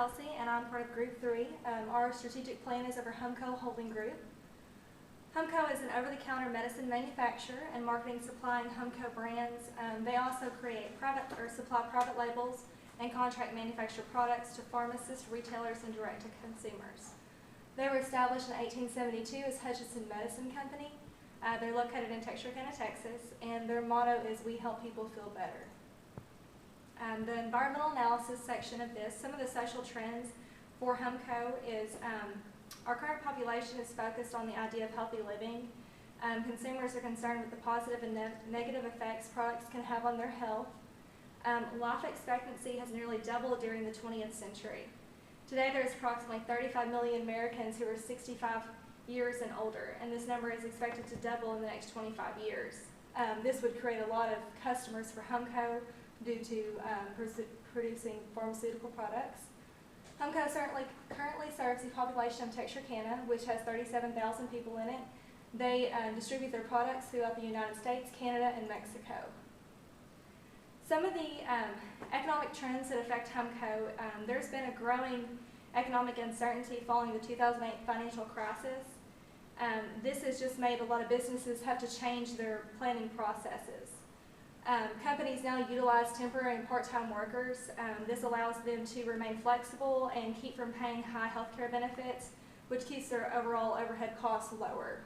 Kelsey, and I'm part of Group 3. Our strategic plan is over HUMCO Holding Group. HUMCO is an over-the-counter medicine manufacturer and marketing supplying HUMCO brands. They also create supply private labels and contract manufacture products to pharmacists, retailers, and direct-to-consumers. They were established in 1872 as Hutchinson Medicine Company. They're located in Texarkana, Texas, and their motto is "We help people feel better." The environmental analysis section of this, some of the social trends for HUMCO is our current population is focused on the idea of healthy living. Consumers are concerned with the positive and negative effects products can have on their health. Life expectancy has nearly doubled during the 20th century. Today there is approximately 35 million Americans who are 65 years and older, and this number is expected to double in the next 25 years. This would create a lot of customers for HUMCO due to producing pharmaceutical products. HUMCO currently serves the population of Texarkana, which has 37,000 people in it. They distribute their products throughout the United States, Canada, and Mexico. Some of the economic trends that affect HUMCO, there's been a growing economic uncertainty following the 2008 financial crisis. This has just made a lot of businesses have to change their planning processes. Companies now utilize temporary and part-time workers. This allows them to remain flexible and keep from paying high healthcare benefits, which keeps their overall overhead costs lower.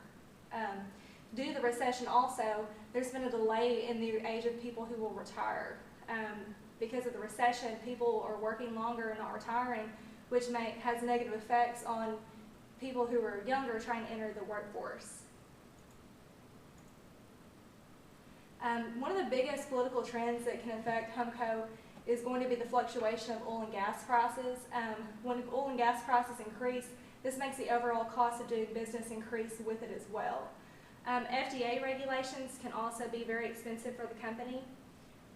Due to the recession also, there's been a delay in the age of people who will retire. Because of the recession, people are working longer and not retiring, which has negative effects on people who are younger trying to enter the workforce. One of the biggest political trends that can affect HUMCO is going to be the fluctuation of oil and gas prices. When oil and gas prices increase, this makes the overall cost of doing business increase with it as well. FDA regulations can also be very expensive for the company.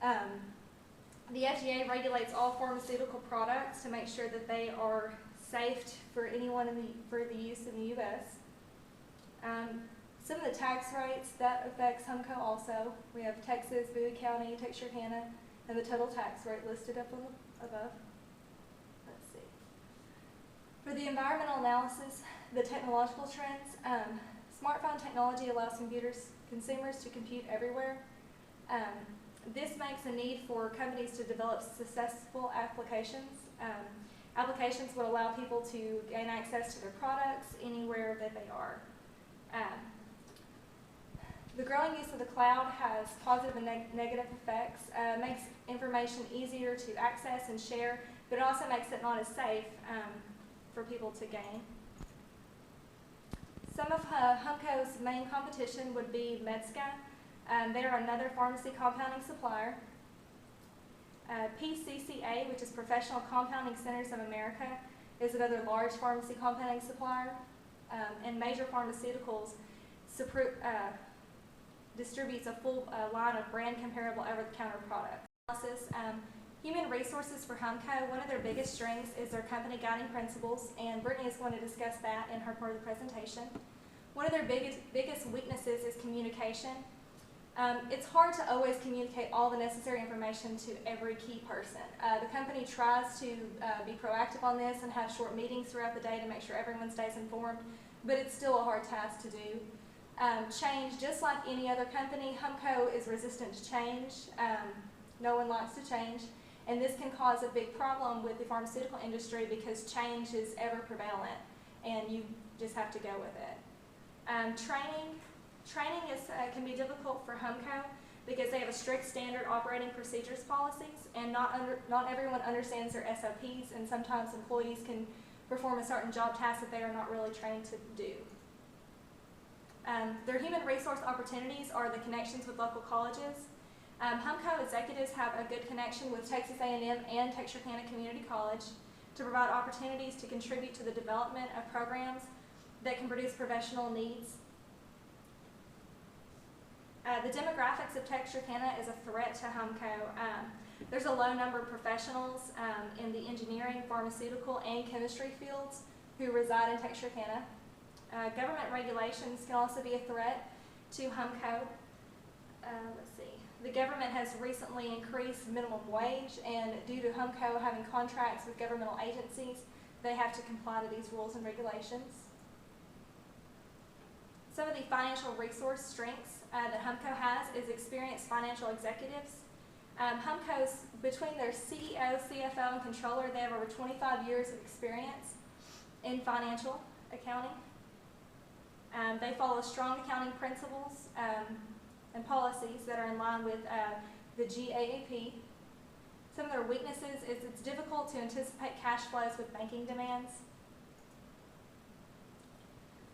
The FDA regulates all pharmaceutical products to make sure that they are safe for anyone for the use in the U.S. Some of the tax rates that affects HUMCO also. We have Texas, Bowie County, Texarkana, and the total tax rate listed up above. Let's see. For the environmental analysis, the technological trends, smartphone technology allows consumers to compute everywhere. This makes a need for companies to develop successful applications. Applications would allow people to gain access to their products anywhere that they are. The growing use of the cloud has positive and negative effects. Makes information easier to access and share, but it also makes it not as safe for people to gain. Some of HUMCO's main competition would be Medsca. They are another pharmacy compounding supplier. PCCA, which is Professional Compounding Centers of America, is another large pharmacy compounding supplier. And Major Pharmaceuticals distributes a full line of brand comparable over-the-counter products. Human resources for HUMCO, one of their biggest strengths is their company guiding principles, and Brittany is going to discuss that in her part of the presentation. One of their biggest weaknesses is communication. It's hard to always communicate all the necessary information to every key person. The company tries to be proactive on this and have short meetings throughout the day to make sure everyone stays informed, but it's still a hard task to do. Change, just like any other company, HUMCO is resistant to change. No one likes to change, and this can cause a big problem with the pharmaceutical industry because change is ever prevalent, and you just have to go with it. Training can be difficult for HUMCO because they have a strict standard operating procedures policies, and not everyone understands their SOPs, and sometimes employees can perform a certain job task that they are not really trained to do. Their human resource opportunities are the connections with local colleges. HUMCO executives have a good connection with Texas A&M and Texarkana Community College to provide opportunities to contribute to the development of programs that can produce professional needs. The demographics of Texarkana is a threat to HUMCO. There's a low number of professionals in the engineering, pharmaceutical, and chemistry fields who reside in Texarkana. Government regulations can also be a threat to HUMCO. Let's see. the government has recently increased minimum wage, and due to HUMCO having contracts with governmental agencies, they have to comply to these rules and regulations. Some of the financial resource strengths that HUMCO has is experienced financial executives. HUMCO's, between their CEO, CFO, and controller, they have over 25 years of experience in financial accounting. They follow strong accounting principles and policies that are in line with the GAAP. Some of their weaknesses is it's difficult to anticipate cash flows with banking demands.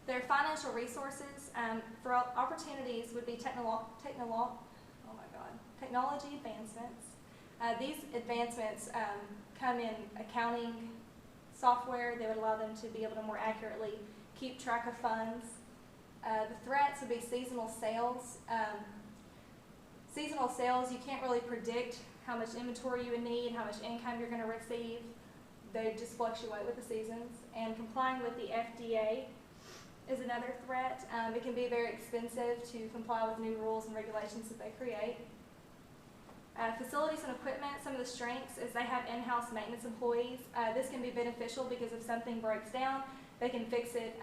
Their financial resources for opportunities would be technology advancements. These advancements come in accounting software. They would allow them to be able to more accurately keep track of funds. The threats would be seasonal sales. Seasonal sales, you can't really predict how much inventory you would need, how much income you're going to receive. They just fluctuate with the seasons. And complying with the FDA is another threat. It can be very expensive to comply with new rules and regulations that they create. Facilities and equipment, some of the strengths is they have in-house maintenance employees. This can be beneficial because if something breaks down, they can fix it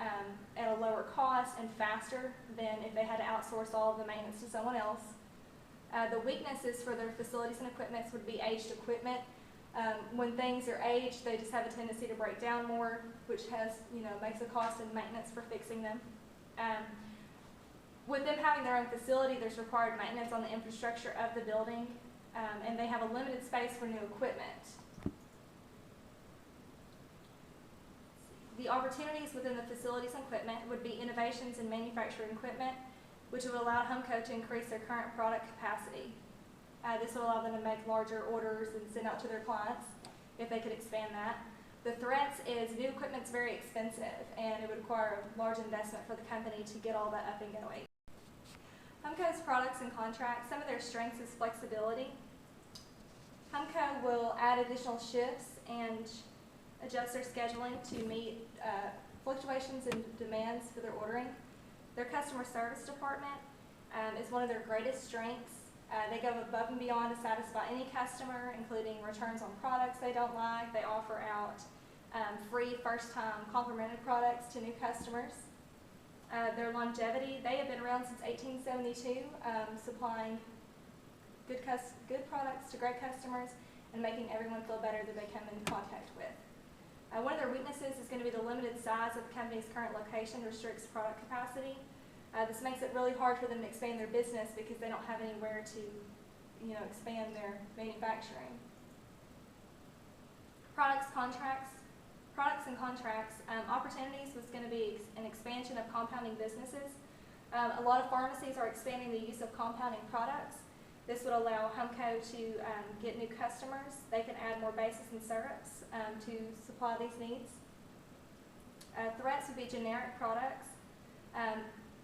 at a lower cost and faster than if they had to outsource all of the maintenance to someone else. The weaknesses for their facilities and equipment would be aged equipment. When things are aged, they just have a tendency to break down more, which has, makes a cost in maintenance for fixing them. With them having their own facility, there's required maintenance on the infrastructure of the building, and they have a limited space for new equipment. The opportunities within the facilities and equipment would be innovations in manufacturing equipment, which would allow HUMCO to increase their current product capacity. This would allow them to make larger orders and send out to their clients if they could expand that. The threats is new equipment's very expensive, and it would require a large investment for the company to get all that up and going. HUMCO's products and contracts, some of their strengths is flexibility. HUMCO will add additional shifts and adjust their scheduling to meet fluctuations in demands for their ordering. Their customer service department is one of their greatest strengths. They go above and beyond to satisfy any customer, including returns on products they don't like. They offer out free first-time complimentary products to new customers. Their longevity, they have been around since 1872, supplying good products to great customers and making everyone feel better that they come in contact with. One of their weaknesses is going to be the limited size of the company's current location restricts product capacity. This makes it really hard for them to expand their business because they don't have anywhere to, expand their manufacturing. Products and contracts. Opportunities was going to be an expansion of compounding businesses. A lot of pharmacies are expanding the use of compounding products. This would allow HUMCO to get new customers. They can add more bases and syrups to supply these needs. Threats would be generic products.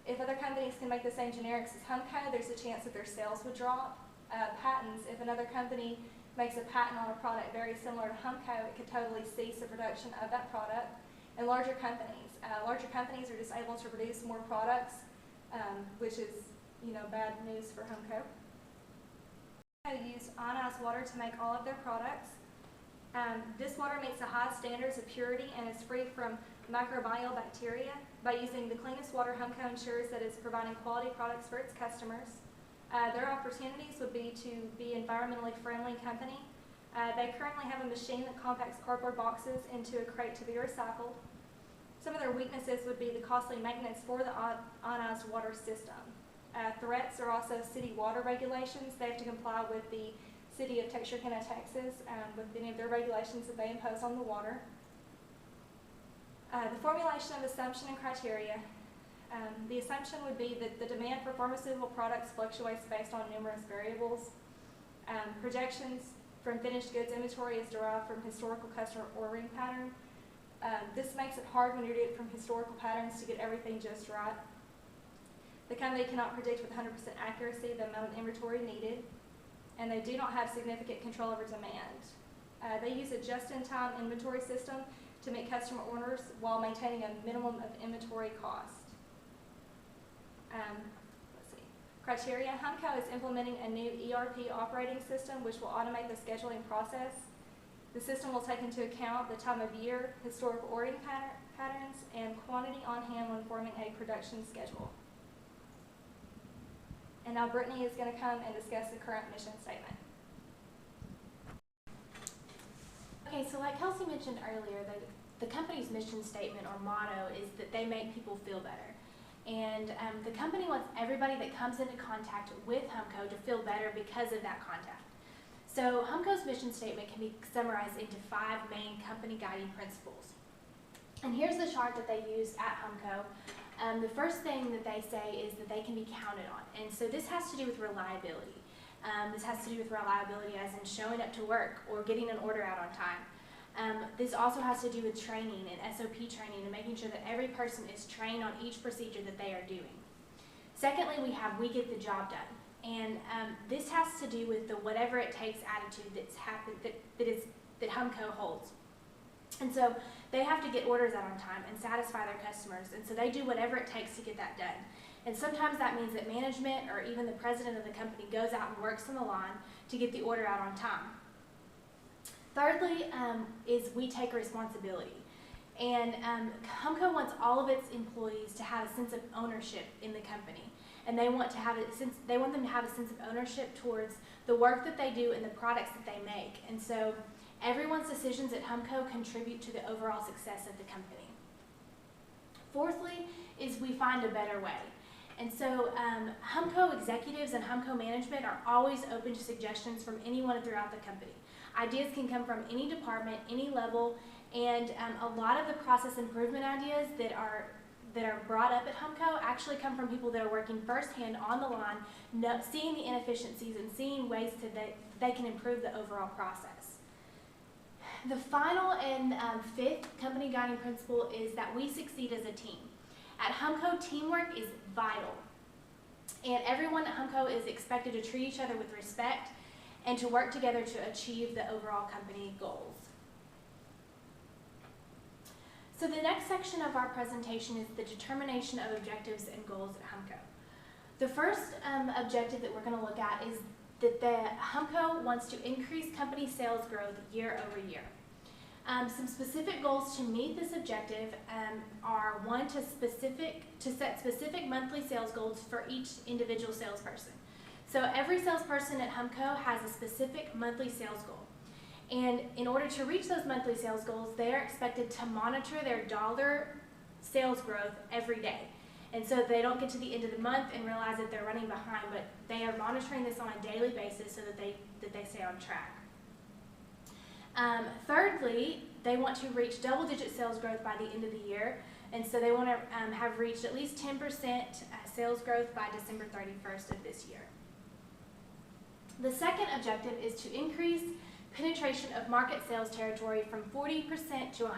If other companies can make the same generics as HUMCO, there's a chance that their sales would drop. Patents, if another company makes a patent on a product very similar to HUMCO, it could totally cease the production of that product. And larger companies are just able to produce more products, which is, bad news for HUMCO. They use ionized water to make all of their products. This water meets the high standards of purity and is free from microbial bacteria. By using the cleanest water, HUMCO ensures that it's providing quality products for its customers. Their opportunities would be to be environmentally friendly company. They currently have a machine that compacts cardboard boxes into a crate to be recycled. Some of their weaknesses would be the costly maintenance for the ionized water system. Threats are also city water regulations. They have to comply with the City of Texarkana, Texas, with any of their regulations that they impose on the water. The formulation of assumption and criteria. The assumption would be that the demand for pharmaceutical products fluctuates based on numerous variables. Projections from finished goods inventory is derived from historical customer ordering pattern. This makes it hard when you're doing it from historical patterns to get everything just right. The company cannot predict with 100% accuracy the amount of inventory needed, and they do not have significant control over demand. They use a just-in-time inventory system to meet customer orders while maintaining a minimum of inventory cost. criteria. HUMCO is implementing a new ERP operating system which will automate the scheduling process. The system will take into account the time of year, historical ordering patterns, and quantity on hand when forming a production schedule. And now Brittany is going to come and discuss the current mission statement. Okay, so like Kelsey mentioned earlier, the company's mission statement or motto is that they make people feel better. And the company wants everybody that comes into contact with HUMCO to feel better because of that contact. So HUMCO's mission statement can be summarized into 5 main company guiding principles. And here's the chart that they use at HUMCO. The first thing that they say is that they can be counted on. And so this has to do with reliability. This has to do with reliability as in showing up to work or getting an order out on time. This also has to do with training and SOP training and making sure that every person is trained on each procedure that they are doing. Secondly, we have we get the job done. And this has to do with the whatever it takes attitude that HUMCO holds. And so they have to get orders out on time and satisfy their customers. And so they do whatever it takes to get that done. And sometimes that means that management or even the president of the company goes out and works on the line to get the order out on time. Thirdly, is we take responsibility. And HUMCO wants all of its employees to have a sense of ownership in the company. And they want them to have a sense of ownership towards the work that they do and the products that they make. And so everyone's decisions at HUMCO contribute to the overall success of the company. Fourthly is we find a better way. And so HUMCO executives and HUMCO management are always open to suggestions from anyone throughout the company. Ideas can come from any department, any level, and a lot of the process improvement ideas that are brought up at HUMCO actually come from people that are working firsthand on the line, seeing the inefficiencies and seeing ways that they can improve the overall process. The final and 5th company guiding principle is that we succeed as a team. At HUMCO, teamwork is vital. And everyone at HUMCO is expected to treat each other with respect and to work together to achieve the overall company goals. So the next section of our presentation is the determination of objectives and goals at HUMCO. The first objective that we're going to look at is that the HUMCO wants to increase company sales growth year over year. Some specific goals to meet this objective are one, to set specific monthly sales goals for each individual salesperson. So every salesperson at HUMCO has a specific monthly sales goal. And in order to reach those monthly sales goals, they are expected to monitor their dollar sales growth every day. And so they don't get to the end of the month and realize that they're running behind, but they are monitoring this on a daily basis so that they stay on track. Thirdly, they want to reach double-digit sales growth by the end of the year. And so they want to have reached at least 10% sales growth by December 31st of this year. The second objective is to increase penetration of market sales territory from 40% to 100%.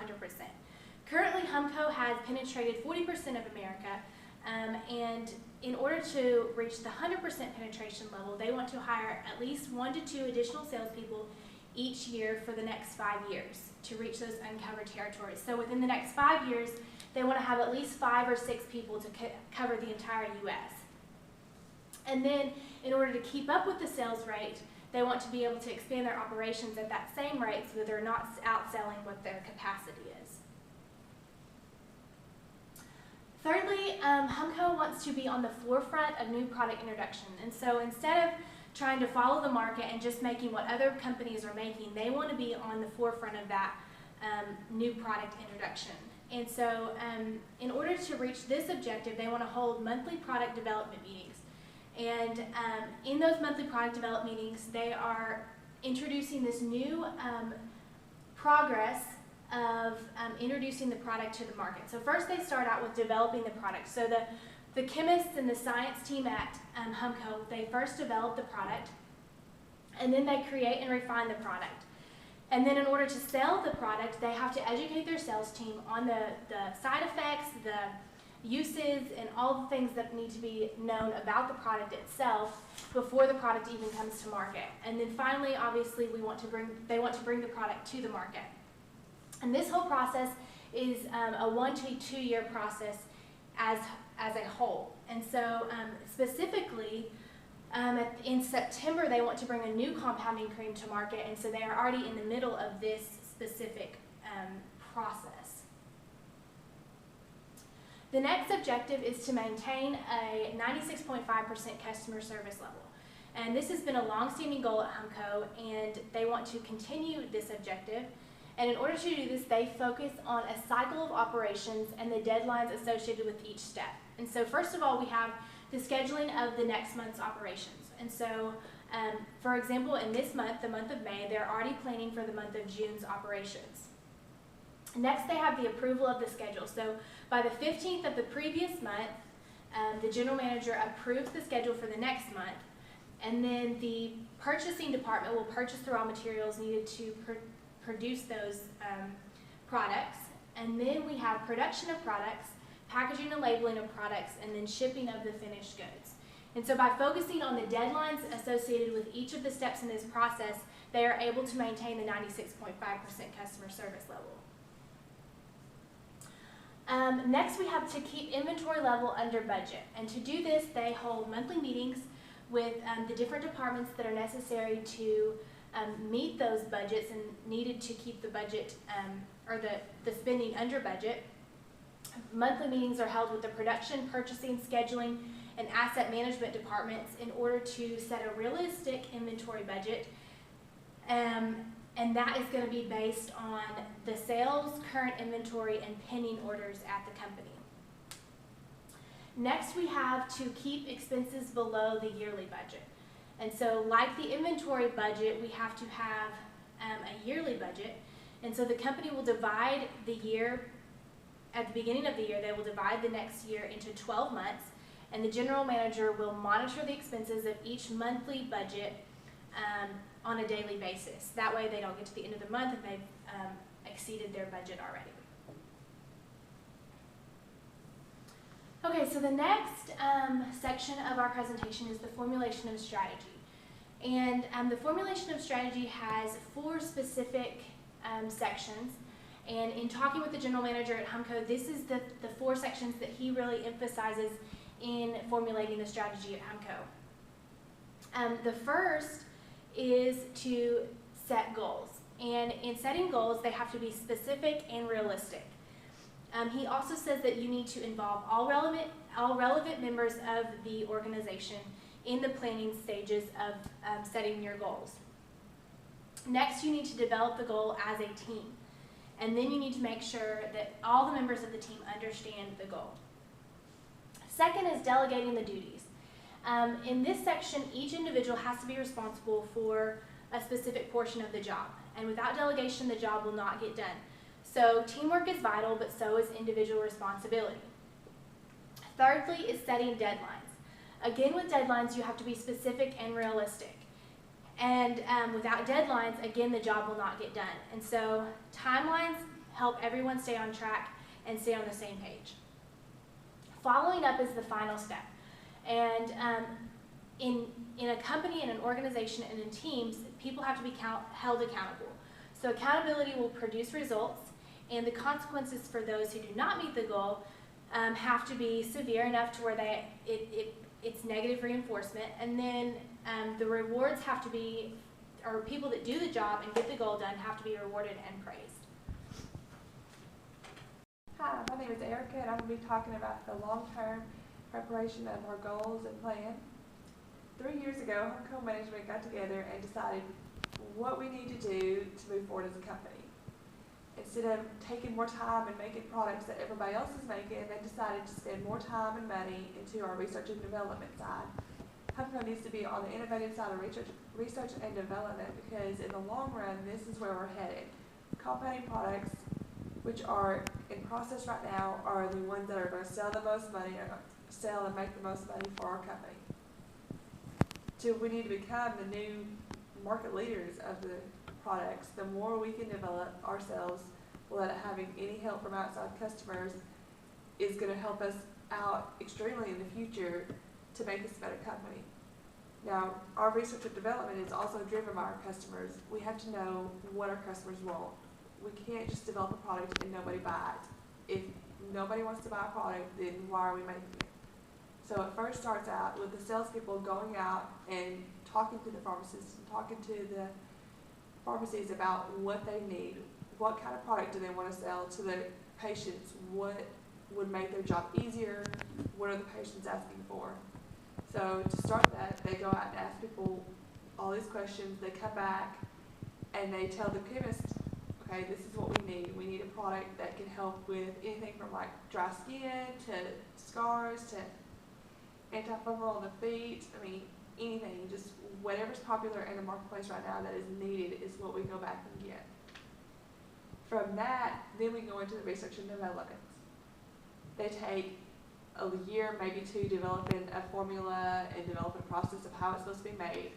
Currently, HUMCO has penetrated 40% of America, and in order to reach the 100% penetration level, they want to hire at least 1 to 2 additional salespeople each year for the next 5 years to reach those uncovered territories. So within the next 5 years, they want to have at least 5 or 6 people to cover the entire U.S. And then, in order to keep up with the sales rate, they want to be able to expand their operations at that same rate so that they're not outselling what their capacity is. Thirdly, HUMCO wants to be on the forefront of new product introduction. And so instead of trying to follow the market and just making what other companies are making, they want to be on the forefront of that new product introduction. And so in order to reach this objective, they want to hold monthly product development meetings. And in those monthly product development meetings, they are introducing this new progress of introducing the product to the market. So first they start out with developing the product. So the chemists and the science team at HUMCO, they first develop the product, and then they create and refine the product. And then in order to sell the product, they have to educate their sales team on the side effects, the uses, and all the things that need to be known about the product itself before the product even comes to market. And then finally, obviously, they want to bring the product to the market. And this whole process is a 1 to 2 year process as a whole. And so specifically, in September, they want to bring a new compounding cream to market, and so they are already in the middle of this specific process. The next objective is to maintain a 96.5% customer service level. And this has been a long-standing goal at HUMCO, and they want to continue this objective. And in order to do this, they focus on a cycle of operations and the deadlines associated with each step. And so first of all, we have the scheduling of the next month's operations. And so, for example, in this month, the month of May, they're already planning for the month of June's operations. Next, they have the approval of the schedule. So by the 15th of the previous month, the general manager approves the schedule for the next month, and then the purchasing department will purchase the raw materials needed to produce those products. And then we have production of products, packaging and labeling of products, and then shipping of the finished goods. And so by focusing on the deadlines associated with each of the steps in this process, they are able to maintain the 96.5% customer service level. Next, we have to keep inventory level under budget. And to do this, they hold monthly meetings with the different departments that are necessary to meet those budgets and needed to keep the budget or the spending under budget. Monthly meetings are held with the production, purchasing, scheduling, and asset management departments in order to set a realistic inventory budget. And that is going to be based on the sales, current inventory, and pending orders at the company. Next, we have to keep expenses below the yearly budget. And so like the inventory budget, we have to have a yearly budget. And so the company will divide the year, at the beginning of the year, they will divide the next year into 12 months. And the general manager will monitor the expenses of each monthly budget on a daily basis. That way they don't get to the end of the month and they've exceeded their budget already. Okay, so the next section of our presentation is the formulation of strategy. And the formulation of strategy has 4 specific sections. And in talking with the general manager at HUMCO, this is the 4 sections that he really emphasizes in formulating the strategy at HUMCO. The first is to set goals. And in setting goals, they have to be specific and realistic. He also says that you need to involve all relevant members of the organization in the planning stages of setting your goals. Next, you need to develop the goal as a team. And then you need to make sure that all the members of the team understand the goal. Second is delegating the duties. In this section, each individual has to be responsible for a specific portion of the job. And without delegation, the job will not get done. So teamwork is vital, but so is individual responsibility. Thirdly is setting deadlines. Again, with deadlines, you have to be specific and realistic. And without deadlines, again, the job will not get done. And so timelines help everyone stay on track and stay on the same page. Following up is the final step. And in a company, in an organization, and in teams, people have to be held accountable. So accountability will produce results, and the consequences for those who do not meet the goal have to be severe enough to where it's negative reinforcement. And then the rewards have to be, or people that do the job and get the goal done have to be rewarded and praised. Hi, my name is Erica, and I'm going to be talking about the long-term preparation of our goals and plan. 3 years ago, HUMCO management got together and decided what we need to do to move forward as a company. Instead of taking more time and making products that everybody else is making, they decided to spend more time and money into our research and development side. HUMCO needs to be on the innovative side of research and development, because in the long run, this is where we're headed. Compounding products, which are in process right now, are the ones that are going to sell the most money, sell and make the most money for our company. We need to become the new market leaders of the products. The more we can develop ourselves without having any help from outside customers is going to help us out extremely in the future to make us a better company. Now, our research and development is also driven by our customers. We have to know what our customers want. We can't just develop a product and nobody buy it. If nobody wants to buy a product, then why are we making it? So it first starts out with the salespeople going out and talking to the pharmacists and talking to the pharmacies about what they need, what kind of product do they want to sell to the patients, what would make their job easier, what are the patients asking for. So to start that, they go out and ask people all these questions, they come back and they tell the chemist, okay, this is what we need. We need a product that can help with anything from like dry skin to scars to antifungal on the feet. I mean, anything, just whatever's popular in the marketplace right now that is needed is what we go back and get. From that, then we go into the research and development. They take a year, maybe two, developing a formula and developing a process of how it's supposed to be made.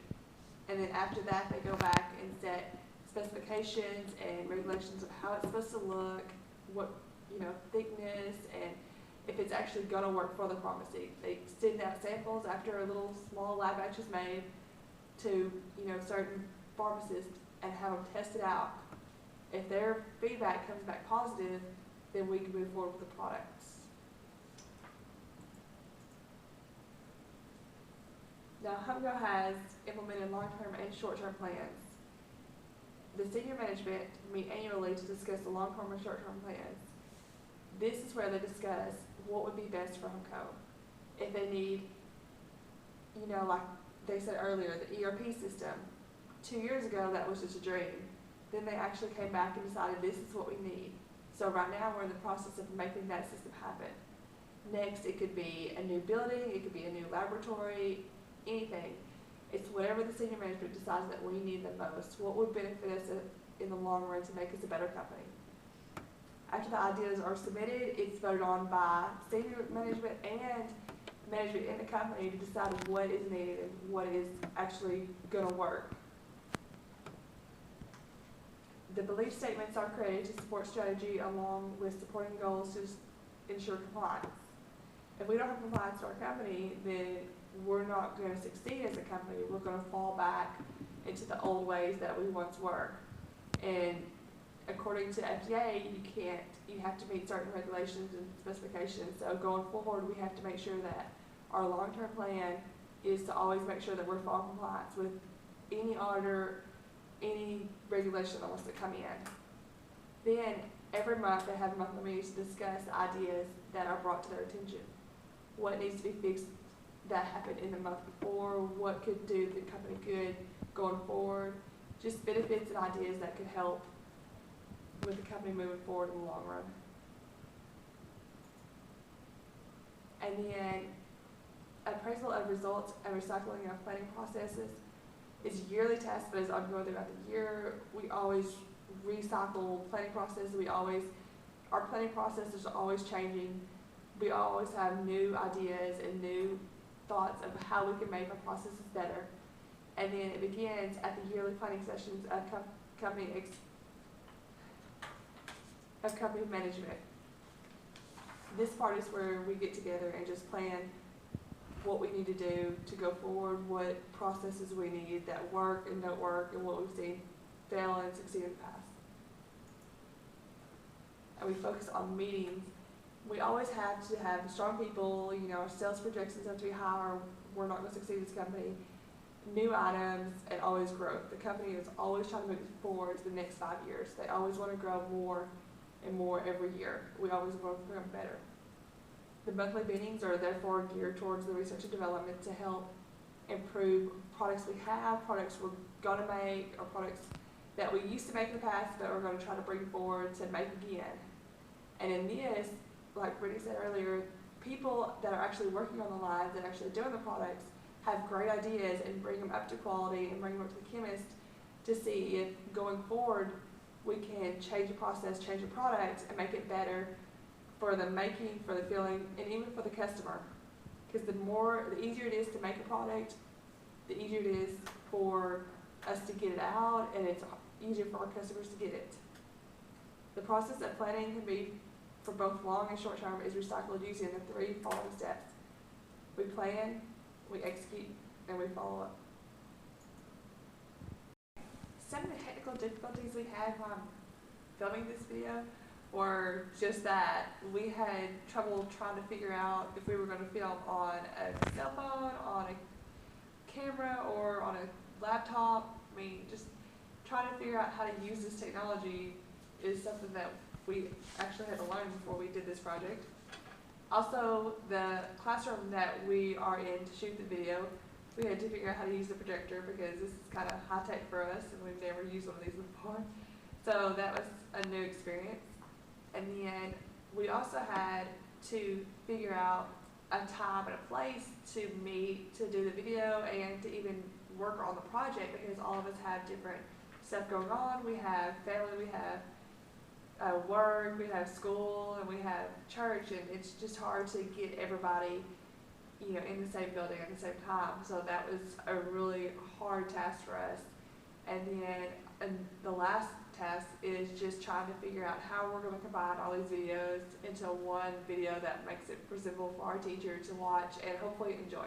And then after that, they go back and set specifications and regulations of how it's supposed to look, what, thickness, and if it's actually going to work for the pharmacy. They send out samples after a little small lab batch is made to, certain pharmacists and have them test it out. If their feedback comes back positive, then we can move forward with the products. Now, HUMCO has implemented long-term and short-term plans. The senior management meet annually to discuss the long-term and short-term plans. This is where they discuss what would be best for HUMCO. If they need, like they said earlier, the ERP system. 2 years ago, that was just a dream. Then they actually came back and decided this is what we need. So right now, we're in the process of making that system happen. Next, it could be a new building, it could be a new laboratory, anything. It's whatever the senior management decides that we need the most. What would benefit us in the long run to make us a better company? After the ideas are submitted, it's voted on by senior management and management in the company to decide what is needed and what is actually going to work. The belief statements are created to support strategy along with supporting goals to ensure compliance. If we don't have compliance to our company, then we're not going to succeed as a company. We're going to fall back into the old ways that we once were. And according to FDA, you have to meet certain regulations and specifications. So going forward, we have to make sure that our long-term plan is to always make sure that we're full compliance with any auditor, any regulation that wants to come in. Then every month they have monthly meetings to discuss ideas that are brought to their attention. What needs to be fixed that happened in the month before, what could do the company good going forward, just benefits and ideas that could help with the company moving forward in the long run. And then appraisal of results and recycling of planning processes is a yearly test, but is ongoing throughout the year. We always recycle planning processes. Our planning processes are always changing. We always have new ideas and new thoughts of how we can make our processes better. And then it begins at the yearly planning sessions of company management. This part is where we get together and just plan what we need to do to go forward, what processes we need that work and don't work, and what we've seen fail and succeed in the past. And we focus on meetings. We always have to have strong people, our sales projections have to be high, or we're not going to succeed as a company. New items, and always growth. The company is always trying to move forward to the next 5 years. They always want to grow more and more every year. We always want to become better. The monthly meetings are therefore geared towards the research and development to help improve products we have, products we're going to make, or products that we used to make in the past that we're going to try to bring forward to make again. And in this, like Brittany said earlier, people that are actually working on the lines and actually doing the products have great ideas and bring them up to quality and bring them up to the chemist to see if going forward we can change the process, change the product, and make it better for the making, for the filling, and even for the customer. Because the easier it is to make a product, the easier it is for us to get it out, and it's easier for our customers to get it. The process of planning can be for both long and short term is recycled using the 3 following steps. We plan, we execute, and we follow up. Some of the technical difficulties we had while filming this video were just that. We had trouble trying to figure out if we were going to film on a cell phone, on a camera, or on a laptop. I mean, just trying to figure out how to use this technology is something that we actually had to learn before we did this project. Also, the classroom that we are in to shoot the video, we had to figure out how to use the projector because this is kind of high tech for us and we've never used one of these before. So that was a new experience. And then we also had to figure out a time and a place to meet, to do the video, and to even work on the project because all of us have different stuff going on. We have family, we have work, we have school, and we have church, and it's just hard to get everybody, you know, in the same building at the same time. So that was a really hard task for us. And then the last task is just trying to figure out how we're going to combine all these videos into one video that makes it presentable for our teacher to watch and hopefully enjoy.